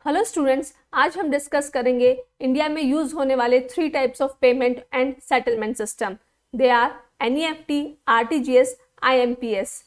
Hello students, आज हम discuss करेंगे इंडिया में यूज होने वाले 3 types of payment and settlement system. They are NEFT, RTGS, IMPS.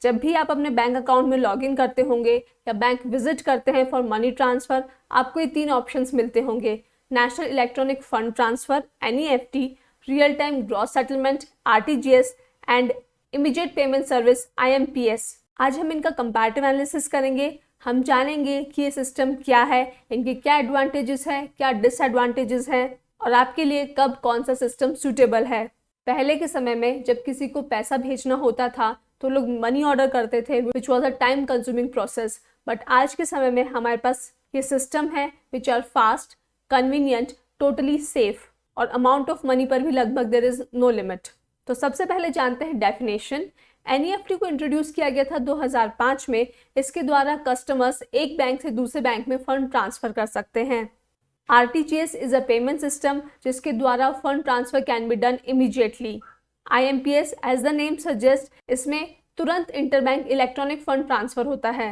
जब भी आप अपने बैंक अकाउंट में लॉगिन करते होंगे या बैंक विजिट करते हैं फॉर मनी ट्रांसफ़र, आपको ये 3 ऑप्शंस मिलते होंगे: national electronic fund transfer NEFT, real time gross settlement RTGS and immediate payment service IMPS. आज हम इनका कंपैरेटिव एनालिसिस करेंगे। हम जानेंगे कि ये सिस्टम क्या है, इनके क्या एडवांटेजेस हैं, क्या डिसएडवांटेजेस हैं और आपके लिए कब कौन सा सिस्टम सूटेबल है। पहले के समय में जब किसी को पैसा भेजना होता था तो लोग मनी ऑर्डर करते थे, which was a time consuming process. But आज के समय में हमारे पास ये सिस्टम है which are fast, convenient, totally safe और अमाउंट ऑफ मनी पर भी लगभग देयर इज नो लिमिट। तो सबसे पहले जानते हैं डेफिनेशन। एनईएफटी को इंट्रोड्यूस किया गया था 2005 में। इसके द्वारा कस्टमर्स एक बैंक से दूसरे बैंक में फंड ट्रांसफ़र कर सकते हैं। RTGS is a payment system जिसके द्वारा fund transfer can be done immediately. IMPS as the name suggest, इसमें तुरंत इंटरबैंक इलेक्ट्रॉनिक फंड ट्रांसफ़र होता है।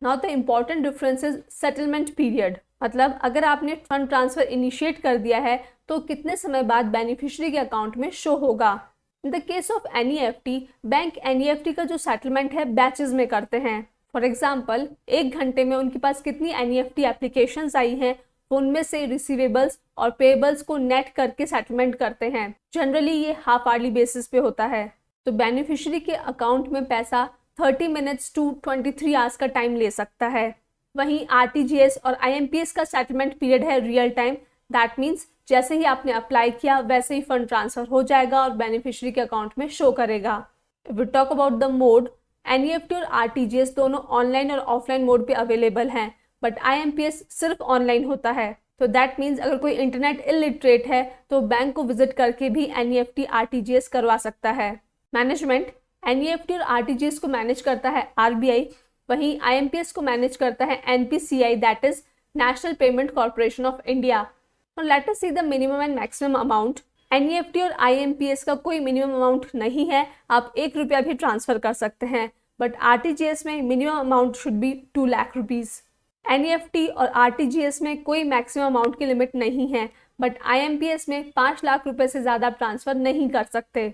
Now the important difference is settlement period, मतलब अगर आपने फंड ट्रांसफ़र इनिशिएट कर दिया है तो कितने समय बाद बेनिफिशियरी के अकाउंट में शो होगा। In the case of NEFT, bank NEFT का जो सेटलमेंट है बैचेस में करते हैं। फॉर एग्जांपल, 1 घंटे में उनके पास कितनी एनईएफटी एप्लीकेशंस आई हैं, उनमें से रिसीवेबल्स और पेएबल्स को नेट करके सेटलमेंट करते हैं। जनरली ये हाफ आवर्ली बेसिस पे होता है। तो बेनिफिशियरी के अकाउंट में पैसा 30 मिनट्स टू 23 आवर्स का टाइम ले सकता है। वहीं आरटीजीएस और आईएमपीएस का सेटलमेंट पीरियड है रियल टाइम। दैट मीन्स जैसे ही आपने अप्लाई किया वैसे ही फंड ट्रांसफ़र हो जाएगा और बेनिफिशियरी के अकाउंट में शो करेगा। If we talk about the mode, NEFT और आरटीजीएस दोनों ऑनलाइन और ऑफलाइन मोड पे अवेलेबल हैं, बट आईएमपीएस सिर्फ ऑनलाइन होता है। तो दैट मीन्स अगर कोई इंटरनेट इलिटरेट है तो बैंक को विजिट करके भी एनईएफटी आरटीजीएस करवा सकता है। मैनेजमेंट, एनईएफटी और आरटीजीएस को मैनेज करता है आरबीआई, वहीं आईएमपीएस को मैनेज करता है NPCI, that is national payment corporation of India. Now let us see the minimum and maximum amount. NEFT और IMPS का कोई मिनिमम अमाउंट नहीं है, आप 1 रुपया भी ट्रांसफ़र कर सकते हैं। बट RTGS में minimum amount should be 2 lakh rupees. NEFT और RTGS में कोई मैक्सिमम अमाउंट की लिमिट नहीं है, बट IMPS में 5 लाख रुपए से ज़्यादा ट्रांसफ़र नहीं कर सकते।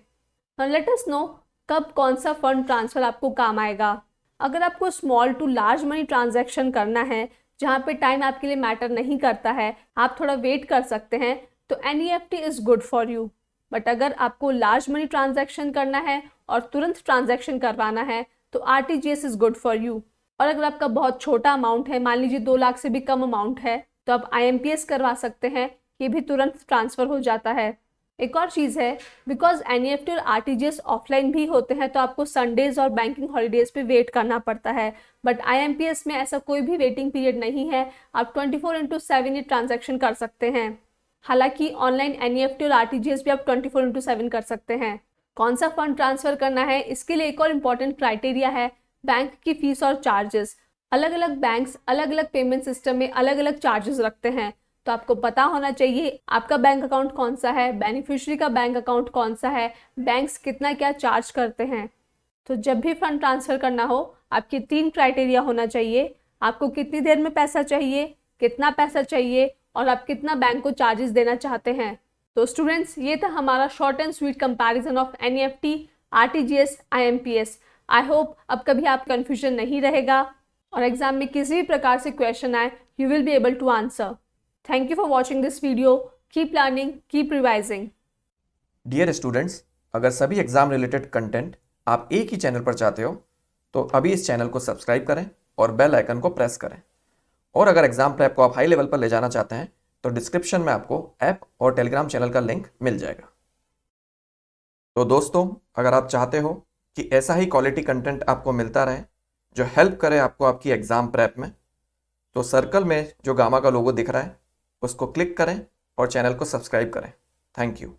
Now let us know कब कौन सा फंड ट्रांसफ़र आपको काम आएगा। अगर आपको small to large money transaction करना है जहाँ पे टाइम आपके लिए मैटर नहीं करता है, आप थोड़ा वेट कर सकते हैं, तो NEFT is good for you. But अगर आपको लार्ज मनी ट्रांजैक्शन करना है और तुरंत ट्रांजैक्शन करवाना है तो RTGS is good for you. और अगर आपका बहुत छोटा अमाउंट है, मान लीजिए 2 लाख से भी कम अमाउंट है, तो आप आईएमपीएस करवा सकते हैं, ये भी तुरंत ट्रांसफ़र हो जाता है। एक और चीज़ है, बिकॉज एनईएफटी और आरटीजीएस ऑफलाइन भी होते हैं तो आपको संडेज और बैंकिंग हॉलीडेज़ पे वेट करना पड़ता है। बट आईएमपीएस में ऐसा कोई भी वेटिंग पीरियड नहीं है, आप 24/7 ये ट्रांजैक्शन कर सकते हैं। हालांकि ऑनलाइन एनईएफटी और आरटीजीएस भी आप 24/7 कर सकते हैं। कौन सा फंड ट्रांसफ़र करना है, इसके लिए एक और इम्पॉर्टेंट क्राइटेरिया है बैंक की फ़ीस और चार्जेस। अलग अलग बैंक्स अलग अलग पेमेंट सिस्टम में अलग अलग चार्जेस रखते हैं, तो आपको पता होना चाहिए आपका बैंक अकाउंट कौन सा है, बेनिफिशियरी का बैंक अकाउंट कौन सा है, बैंक्स कितना क्या चार्ज करते हैं। तो जब भी फंड ट्रांसफ़र करना हो, आपके 3 क्राइटेरिया होना चाहिए: आपको कितनी देर में पैसा चाहिए, कितना पैसा चाहिए और आप कितना बैंक को चार्जेस देना चाहते हैं। तो स्टूडेंट्स, ये था हमारा short and sweet comparison of NEFT, RTGS, IMPS. I hope अब कभी आप कन्फ्यूजन नहीं रहेगा और एग्जाम में किसी भी प्रकार से क्वेश्चन आए, you will be able to answer. Thank you for watching this video. Keep learning, keep revising. Dear students, अगर सभी एग्जाम रिलेटेड कंटेंट आप एक ही चैनल पर चाहते हो तो अभी इस चैनल को सब्सक्राइब करें और बेल आइकन को प्रेस करें। और अगर एग्जाम प्रेप को आप हाई लेवल पर ले जाना चाहते हैं तो डिस्क्रिप्शन में आपको ऐप और टेलीग्राम चैनल का लिंक मिल जाएगा। तो दोस्तों, अगर आप चाहते हो कि ऐसा ही क्वालिटी कंटेंट आपको मिलता रहे जो हेल्प करे आपको आपकी एग्जाम प्रेप में, तो सर्कल में जो गामा का लोगो दिख रहा है उसको क्लिक करें और चैनल को सब्सक्राइब करें। Thank you.